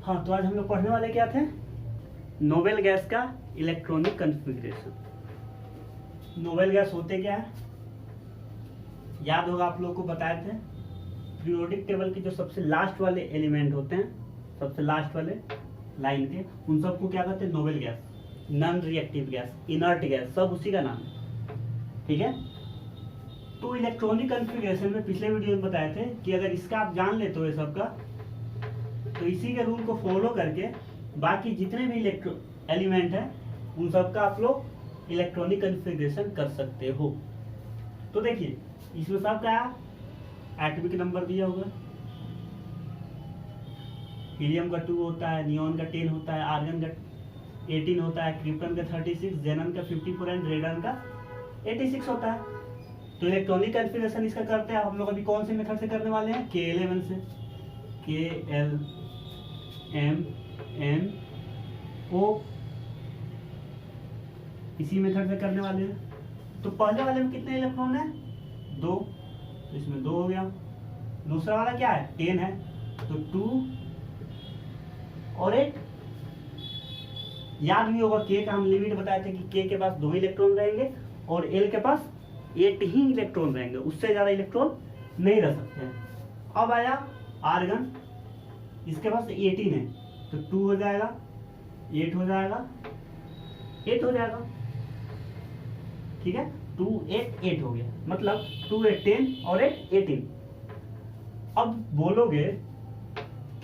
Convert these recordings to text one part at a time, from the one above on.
हाँ, तो आज हम लोग पढ़ने वाले क्या थे? नोबेल गैस का इलेक्ट्रॉनिक कॉन्फ़िगरेशन। नोबेल गैस होते क्या है? याद होगा आप लोगों को बताए थे, पीरियोडिक टेबल के जो सबसे लास्ट वाले एलिमेंट होते हैं, सबसे लास्ट वाले लाइन के, उन सबको क्या कहते हैं? Noble gas, non reactive gas, inert gas, सब उसी का नाम है। ठीक है। तो इलेक्ट्रॉनिक कॉन्फ़िगरेशन में पिछले वीडियो में बताए थे कि अगर इसका आप जान लेते हो ये सब का, तो इसी के रूल को फॉलो करके बाकी जितने भी एलिमेंट है उन सब का आप लोग इलेक्ट्रॉनिक कॉन्फ़िगरेशन कर सकते हो। तो देखिए इसमें सब क्या है? एटॉमिक नंबर दिया होगा, हीलियम का 2 होता है, नियॉन का 10 होता है, आर्गन का 18 होता है, क्रिप्टन का 36, जेनन का 54 एंड रेडन का 86 होता है। तो इलेक्ट्रॉनिक कॉन्फ़िगरेशन इसका करते हैं हम लोग। अभी कौन से मेथड से करने वाले हैं? K11 से, KLMNO, इसी मेथड से करने वाले हैं। तो पहले वाले में कितने इलेक्ट्रॉन है? 2, तो इसमें 2 हो गया। दूसरा वाला क्या है? 10 है, तो 2 और 8। याद भी होगा K का हम लिमिट बताए थे कि K के पास 2 इलेक्ट्रॉन रहेंगे और L के पास 8 ही इलेक्ट्रॉन रहेंगे, उससे ज्यादा इलेक्ट्रॉन नहीं रह सकते हैं। अब आया आर्गन, इसके पास 18 है, तो 2 हो जाएगा, 8 हो जाएगा, 8 हो जाएगा। ठीक है, 2 8 8 हो गया, मतलब 2 8 10 और 8 18। अब बोलोगे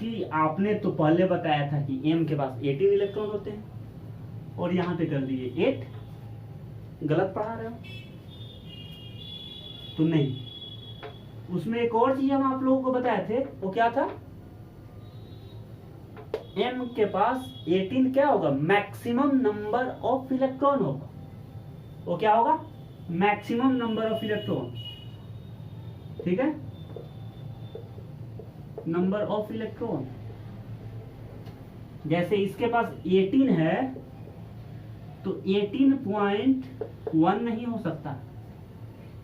कि आपने तो पहले बताया था कि M के पास 18 इलेक्ट्रॉन होते हैं और यहाँ पे कर दिए 8, गलत पढ़ा रहे हो। तो नहीं, उसमें एक और चीज हम आप लोगों को बताए थे, वो क्या था? M के पास 18 क्या होगा? मैक्सिमम नंबर ऑफ इलेक्ट्रॉन होगा। वो क्या होगा? Maximum number of electron. ठीक है, नंबर ऑफ इलेक्ट्रॉन। जैसे इसके पास 18 है तो 18.1 नहीं हो सकता,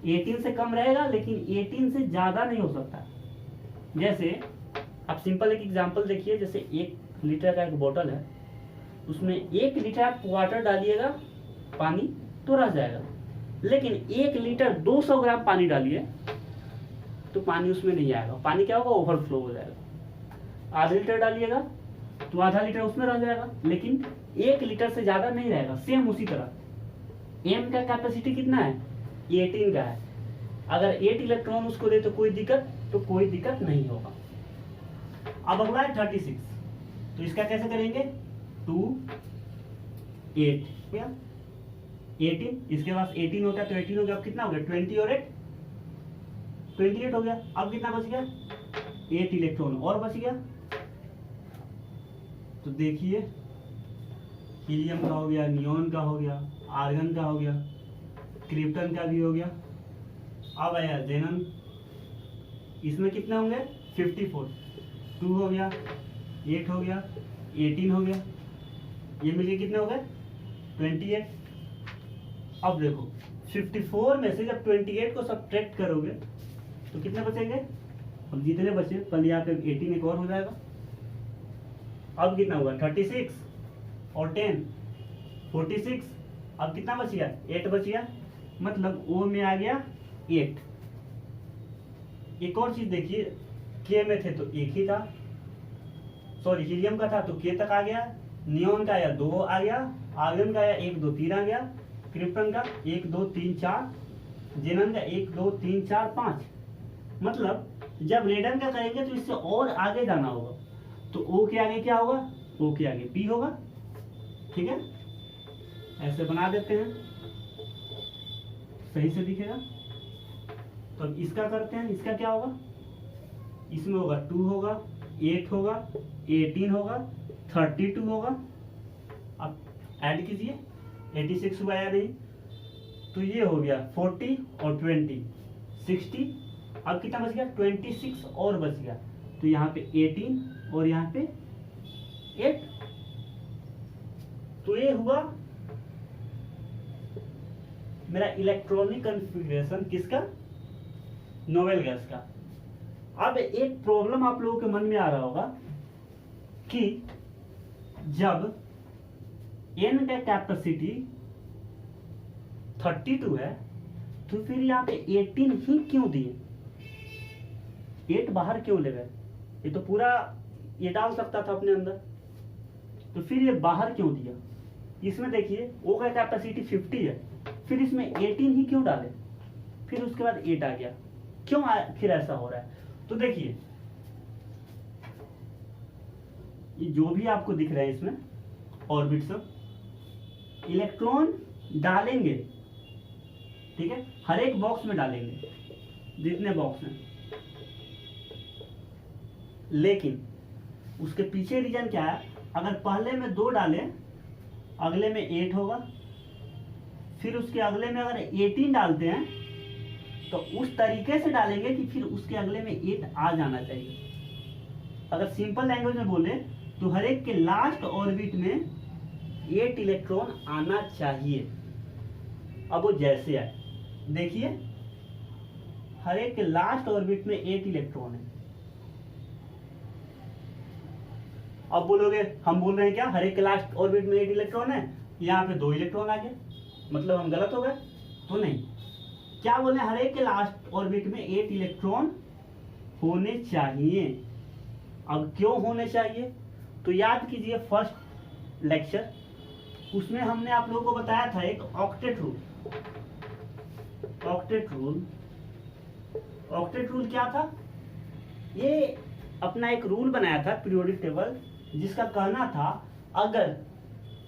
18 से कम रहेगा लेकिन 18 से ज्यादा नहीं हो सकता। जैसे आप सिंपल एक एग्जांपल देखिए, जैसे 1 लीटर का एक बोतल है, उसमें 1 लीटर आप वाटर डालिएगा पानी तो रह जाएगा, लेकिन 1 लीटर 200 ग्राम पानी डालिए तो पानी उसमें नहीं आएगा। पानी क्या होगा? ओवरफ्लो हो जाएगा। आधा लीटर डालिएगा तो आधा लीटर उसमें रह जाएगा, लेकिन 1 लीटर से ज्यादा नहीं रहेगा। सेम उसी तरह M का कैपेसिटी कितना है? 18 का है। अगर 8 इलेक्ट्रॉन उसको दे तो कोई दिक्कत नहीं होगा। अब अगला है 36, तो इसका कैसे करेंगे? 2 8 क्या 18, इसके पास 18 होता है तो 18 हो गया। अब कितना हो गया? 20 और 8 28 हो गया। अब कितना बच गया? 8 इलेक्ट्रॉन और बच गया। तो देखिए हीलियम का हो गया, नियॉन का हो गया, आर्गन का हो गया, क्रिप्टन का भी हो गया। अब आया जेनन, इसमें कितने होंगे? 54, 2 हो गया, 8 हो गया, 18 हो गया, ये मिलके कितने हो गए? 28। अब देखो 54 में से जब 28 को सब्ट्रैक्ट करोगे तो कितने बचेंगे? अब जितने बचे कल यहाँ पे 18 एक और हो जाएगा। अब कितना हुआ? 36 और 10 46। अब कितना बच गया? 8 बच गया, मतलब O में आ गया 8। एक और चीज देखिए, K में थे तो 1 ही था, सॉरी हीलियम का था तो K तक आ गया, नियॉन का आया 2 आ गया, आर्गन का आया 1 2 3 आ गया, क्रिप्टन का 1 2 3 4, जेनन का 1 2 3 4 5। मतलब जब रेडन का करेंगे तो इससे और आगे जाना होगा, तो O के आगे क्या होगा? O के आगे P होगा। ठीक है, ऐसे बना देते हैं, सही से दिखेगा। तो अब इसका करते हैं, इसका क्या होगा? इसमें होगा 2 होगा, 8 होगा, 18 होगा, 32 होगा। अब ऐड कीजिए, 86 हुआ या नहीं? तो ये हो गया 40 और 20 60। अब कितना बच गया? 26 और बच गया, तो यहाँ पे 18 और यहाँ पे 8। तो ये हुआ मेरा इलेक्ट्रॉनिक कॉन्फ़िगरेशन किसका? नोबेल गैस का। अब एक प्रॉब्लम आप लोगों के मन में आ रहा होगा कि जब n का कैपेसिटी 32 है तो फिर यहाँ पे 18 ही क्यों दिए, 8 बाहर क्यों ले गए? ये तो पूरा ये डाल सकता था अपने अंदर, तो फिर ये बाहर क्यों दिया? इसमें देखिए O का कैपेसिटी 50 है, फिर इसमें 18 ही क्यों डाले, फिर उसके बाद 8 आ गया, क्यों फिर ऐसा हो रहा है? तो देखिए ये जो भी आपको दिख रहा है इसमें ऑर्बिट सब, इलेक्ट्रॉन डालेंगे, ठीक है, हर एक बॉक्स में डालेंगे जितने बॉक्स हैं, लेकिन उसके पीछे रीजन क्या है? अगर पहले में 2 डालें, अगले में 8 होगा, फिर उसके अगले में अगर 18 डालते हैं तो उस तरीके से डालेंगे कि फिर उसके अगले में 8 आ जाना चाहिए। अगर सिंपल लैंग्वेज में बोले तो हर एक के लास्ट ऑर्बिट में 8 इलेक्ट्रॉन आना चाहिए। अब वो जैसे आए, देखिए हर एक के लास्ट ऑर्बिट में 8 इलेक्ट्रॉन है। अब बोलोगे हम बोल रहे हैं क्या हर एक के लास्ट ऑर्बिट में 8 इलेक्ट्रॉन है, यहाँ पे 2 इलेक्ट्रॉन आ गए, मतलब हम गलत हो गए? तो नहीं, क्या बोले हर एक के लास्ट ऑर्बिट में 8 इलेक्ट्रॉन होने चाहिए। अब क्यों होने चाहिए? तो याद कीजिए फर्स्ट लेक्चर, उसमें हमने आप लोगों को बताया था एक ऑक्टेट रूल। ऑक्टेट रूल क्या था? ये अपना एक रूल बनाया था पीरियोडिक टेबल, जिसका कहना था अगर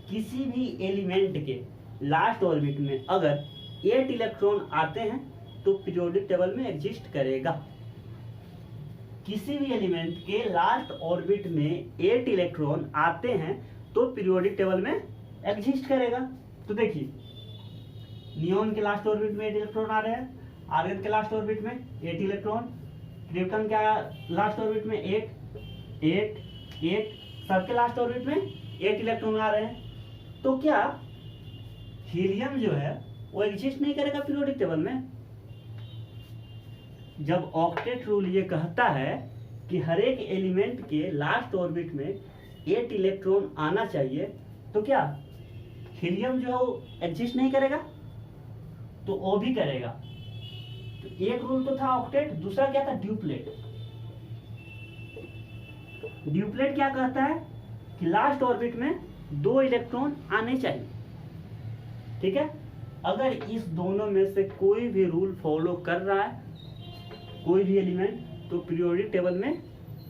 किसी भी एलिमेंट के लास्ट ऑर्बिट में अगर 8 इलेक्ट्रॉन आते हैं तो पीरियोडिक टेबल में एग्जिस्ट करेगा। किसी भी एलिमेंट के लास्ट ऑर्बिट में 8 इलेक्ट्रॉन आते हैं तो पीरियोडिक टेबल में एग्जिस्ट करेगा। तो देखिए नियोन के लास्ट ऑर्बिट में 8 इलेक्ट्रॉन आ रहे हैं, आर्गन के लास्ट ऑर्बिट में 8 इलेक्ट्रॉन, क्रिप्टन के लास्ट ऑर्बिट में 8 8 8, सबके लास्ट ऑर्बिट में 8 इलेक्ट्रॉन आ रहे हैं। तो क्या हीलियम जो है वो एग्जिस्ट नहीं करेगा पीरियोडिक टेबल में? जब ऑक्टेट रूल ये कहता है कि हर एक एलिमेंट के लास्ट ऑर्बिट में 8 इलेक्ट्रॉन आना चाहिए, तो क्या हीलियम जो है वो एग्जिस्ट नहीं करेगा? तो वो भी करेगा। तो एक रूल तो था ऑक्टेट, दूसरा क्या था? ड्यूप्लेट। ड्यूप्लेट क्या कहता है कि लास्ट ऑर्बिट में 2 इलेक्ट्रॉन आने चाहिए, ठीक है। अगर इस दोनों में से कोई भी रूल फॉलो कर रहा है कोई भी एलिमेंट, तो पीरियोडिक टेबल में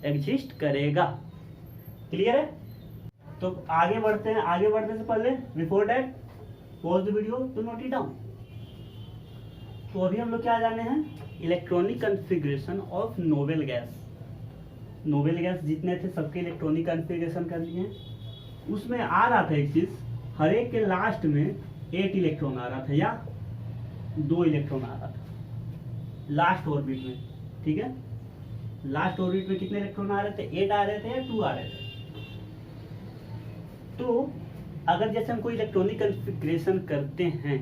एग्जिस्ट करेगा। क्लियर है? तो आगे बढ़ते हैं। आगे बढ़ने से पहले before that pause the video to note it down. तो अभी हम लोग क्या जाने हैं? Electronic configuration of noble gas. Noble gas जितने थे सबके इलेक्ट्रॉनिक कॉन्फ़िगरेशन कर लिए हैं। उसमें आ रहा था एक चीज, हर एक के लास्ट में 8 इलेक्ट्रॉन आ रहा था या 2 इलेक्ट्रॉन आ रहा था लास्ट ऑर्बिट में, ठीक है। लास्ट ऑर्बिट में कितने इलेक्ट्रॉन आ रहे थे? 8 आ रहे थे या 2 आ रहे थे? तो अगर जैसे हम कोई इलेक्ट्रॉनिक कॉन्फ़िगरेशन करते हैं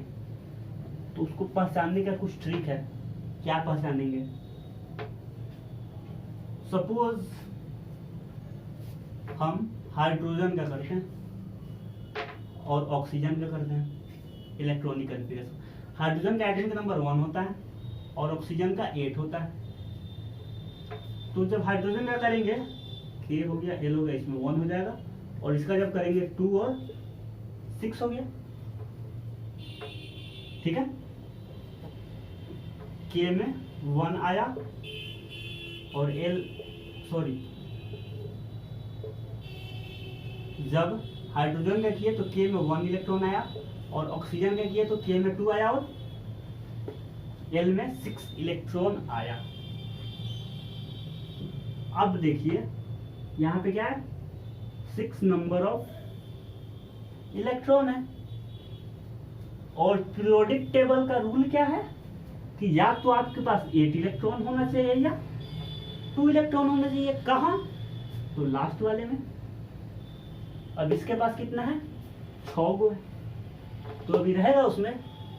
तो उसको पहचानने का कुछ ट्रिक है। क्या पहचानेंगे? सपोज हम हाइड्रोजन का करते हैं और ऑक्सीजन का करते हैं इलेक्ट्रॉनिक कॉन्फ़िगरेशन। हाइड्रोजन का एटॉमिक नंबर 1 होता है और ऑक्सीजन का 8 होता है। तो जब हाइड्रोजन का करेंगे K हो गया, L हो गया, इसमें 1 हो जाएगा, और इसका जब करेंगे 2 और 6 हो गया, ठीक है। K में 1 आया और जब हाइड्रोजन का किए तो K में 1 इलेक्ट्रॉन आया, और ऑक्सीजन का किए तो K में 2 आया और L में 6 इलेक्ट्रॉन आया। अब देखिए यहाँ पे क्या है? 6 नंबर ऑफ इलेक्ट्रॉन है। और पीरियोडिक टेबल का रूल क्या है कि या तो आपके पास 8 इलेक्ट्रॉन होना चाहिए या 2 इलेक्ट्रॉन होना चाहिए। कहाँ? तो लास्ट वाले में। अब इसके पास कितना है? 6 गो है, तो अभी रहेगा उसमें?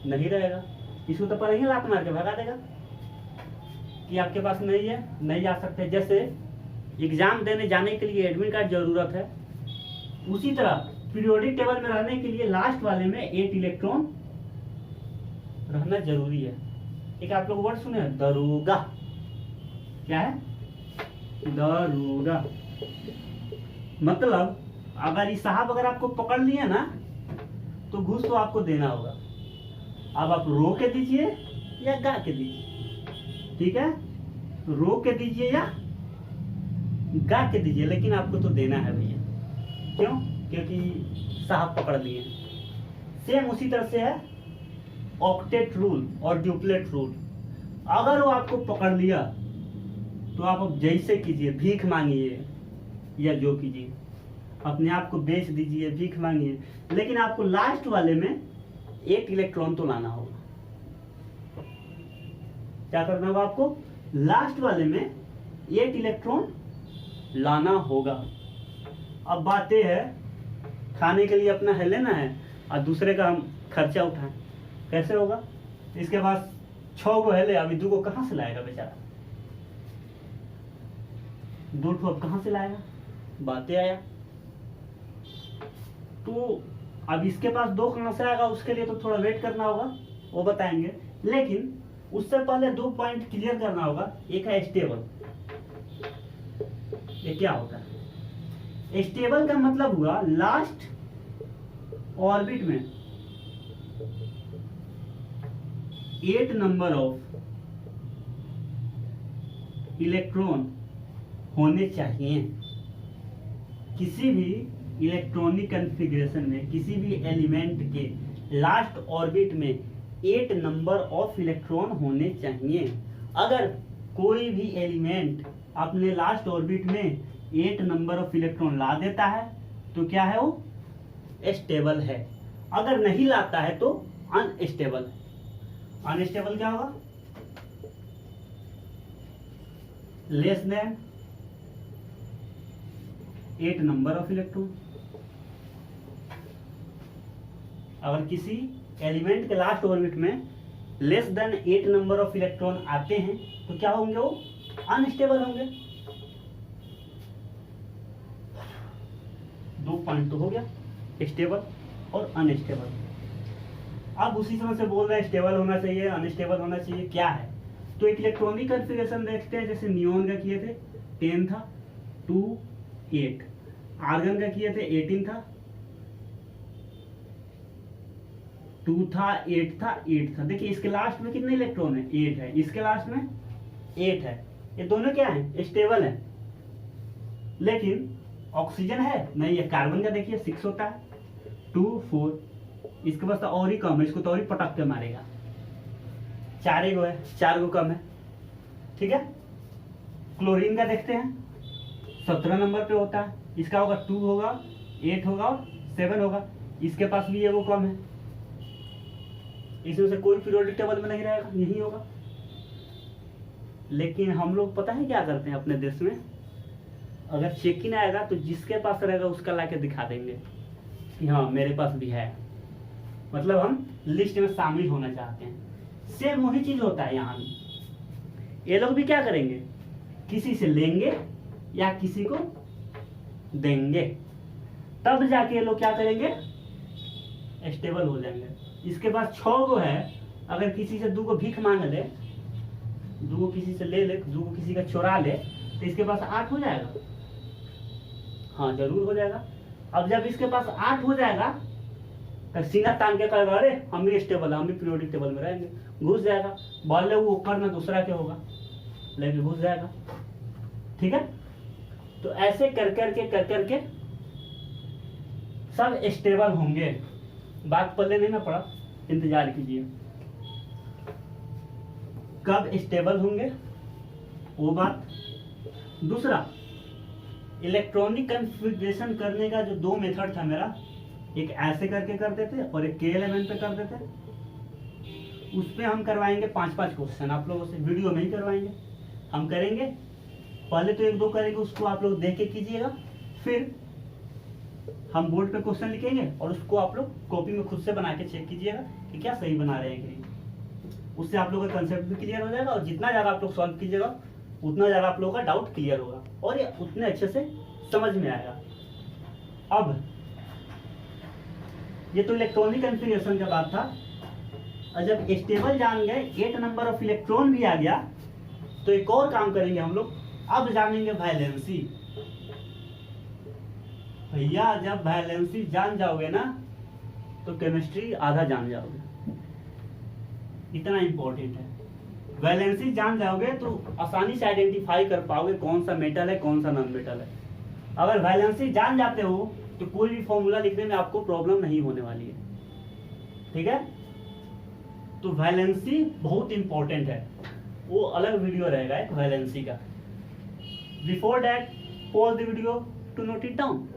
नहीं रहेगा। इसको तो पर ही लात मार के भगा देगा कि आपके पास नहीं है, नहीं जा सकते। जैसे एग्जाम देने जाने के लिए एडमिट कार्ड जरूरत है, उसी तरह पीरियोडिक टेबल में रहने के लिए लास्ट वाले में 8 इलेक्ट्रॉन रहना जरूरी है। एक आप लोग वर्ड सुने हैं, दरोगा। क्या है? दरोगा। मतलब अगर ये साहब अगर आपको पकड़ लिए ना तो घूस तो आपको देना होगा। अब आप रो के दीजिए या गा के दीजिए, ठीक है? रो के दीजिए या गा के दीजिए, लेकिन आपको तो देना है भैया। क्यों? क्योंकि साहब पकड़ लिए। सेम उसी तरह से है ऑक्टेट रूल और ड्यूप्लेट रूल। अगर वो आपको पकड़ लिया तो आप अब जैसे कीजिए, भीख मांगिए या जो कीजिए, अपने आप को बेच दीजिए, भीख मांगिए, लेकिन आपको लास्ट वाले में 8 इलेक्ट्रॉन तो लाना होगा। क्या करना होगा आपको? लास्ट वाले में 8 इलेक्ट्रॉन लाना होगा। अब बात यह है, खाने के लिए अपना है लेना है और दूसरे का हम खर्चा उठाएं, कैसे होगा? इसके पास 6 गो है ले, अभी 2 गो कहाँ से लाएगा बेचारा? 2 ठो अब कहाँ से लाएगा? बातें आया। तो अब इसके पास 2 कहाँ से आएगा, उसके लिए तो थोड़ा वेट करना होगा, वो बताएंगे। लेकिन उससे पहले 2 पॉइंट क्लियर करना होगा। एक है स्टेबल। ये क्या होता है? स्टेबल का मतलब हुआ लास्ट ऑर्बिट में 8 नंबर ऑफ इलेक्ट्रॉन होने चाहिए। किसी भी इलेक्ट्रॉनिक कॉन्फ़िगरेशन में किसी भी एलिमेंट के लास्ट ऑर्बिट में 8 नंबर ऑफ इलेक्ट्रॉन होने चाहिए। अगर कोई भी एलिमेंट अपने लास्ट ऑर्बिट में 8 नंबर ऑफ इलेक्ट्रॉन ला देता है तो क्या है? वो स्टेबल है। अगर नहीं लाता है तो अनस्टेबल है। अनस्टेबल क्या होगा? Less than 8 number of electron. अगर किसी एलिमेंट के लास्ट ऑर्बिट में less than 8 number of electron आते हैं तो क्या होंगे? वो अनस्टेबल होंगे। 2 पॉइंट तो हो गया, स्टेबल और अनस्टेबल। अब उसी समय से बोल रहे हैं स्टेबल होना चाहिए, अनस्टेबल होना चाहिए। क्या है? तो एक इलेक्ट्रॉनिक कॉन्फ़िगरेशन देखते हैं। जैसे नियोन का किए थे 10 था, 2 8। आर्गन का किए थे 18 था, 2 था, 8 था, 8 था। देखिए इसके लास्ट में कितने इलेक्ट्रॉन है? 8 है। इसके लास्ट में 8 है। ये दोनों क्या है? स्टेबल है। लेकिन ऑक्सीजन है नहीं है। कार्बन का देखिए 6 होता है, 2 4। इसके पास तो और ही कम है, इसको तो और ही पटक के मारेगा। 4 गो है, 4 गो कम है, ठीक है। क्लोरीन का देखते हैं 17 नंबर पे होता है। इसका होगा 2 होगा, 8 होगा और 7 होगा। इसके पास भी ये वो कम है। इसमें से कोई पीरियोडिक टेबल में नहीं रहेगा, यही होगा। लेकिन हम लोग पता है क्या करते हैं अपने देश में? अगर चेक इन आएगा तो जिसके पास रहेगा उसका लाके दिखा देंगे कि हाँ मेरे पास भी है, मतलब हम लिस्ट में शामिल होना चाहते हैं। सेम वही चीज होता है यहाँ भी। ये लोग भी क्या करेंगे? किसी से लेंगे या किसी को देंगे, तब जाके ये लोग क्या करेंगे? स्टेबल हो जाएंगे। इसके पास 6 गो है, अगर किसी से 2 गो भीख मांग ले, 2 गो किसी से ले ले, 2 गो किसी का चुरा ले, तो इसके पास 8 हो जाएगा। हाँ जरूर हो जाएगा। अब जब इसके पास 8 हो जाएगा तो सीना तान के कहेगा अरे हम भी स्टेबल है, हम भी पीरियोडिक टेबल में रहेंगे, घुस जाएगा। बोले वो करना दूसरा क्या होगा, लेकिन घुस जाएगा, ठीक है। तो ऐसे कर करके सब स्टेबल होंगे। बात पल्ले नहीं ना पड़ा, इंतजार कीजिए कब स्टेबल होंगे वो बात। दूसरा, इलेक्ट्रॉनिक कॉन्फ़िगरेशन करने का जो 2 मेथड था मेरा, एक ऐसे करके करते थे और एक K11 पे करते थे। उस पे हम करवाएंगे 5-5 क्वेश्चन आप लोगों से, वीडियो में ही करवाएंगे। हम करेंगे पहले तो 1-2 करेंगे, उसको आप लोग देख के कीजिएगा, फिर हम बोर्ड पे क्वेश्चन लिखेंगे और उसको आप लोग कॉपी में खुद से बना के चेक कीजिएगा कि क्या सही बना रहे हैं कि नहीं। उससे आप लोगों का कंसेप्ट भी क्लियर हो जाएगा और जितना ज़्यादा आप लोग सॉल्व कीजिएगा उतना ज़्यादा आप लोगों का डाउट क्लियर होगा। और ये उतने अच्छे से समझ में आएगा। अब ये तो इलेक्ट्रॉनिक कन्फिग्रेशन का बात था, और जब स्टेबल जान गए, 8 नंबर ऑफ इलेक्ट्रॉन भी आ गया, तो एक और काम करेंगे हम लोग, अब जानेंगे वैलेंसी। भैया जब वैलेंसी जान जाओगे ना तो केमिस्ट्री आधा जान जाओगे, इतना इंपॉर्टेंट है। वैलेंसी जान जाओगे तो आसानी से आइडेंटिफाई कर पाओगे कौन सा मेटल है कौन सा नॉन मेटल है। अगर वैलेंसी जान जाते हो तो कोई भी फॉर्मूला लिखने में आपको प्रॉब्लम नहीं होने वाली है, ठीक है। तो वैलेंसी बहुत इंपॉर्टेंट है, वो अलग वीडियो रहेगा एक वैलेंसी का। Before that pause the video to note it down.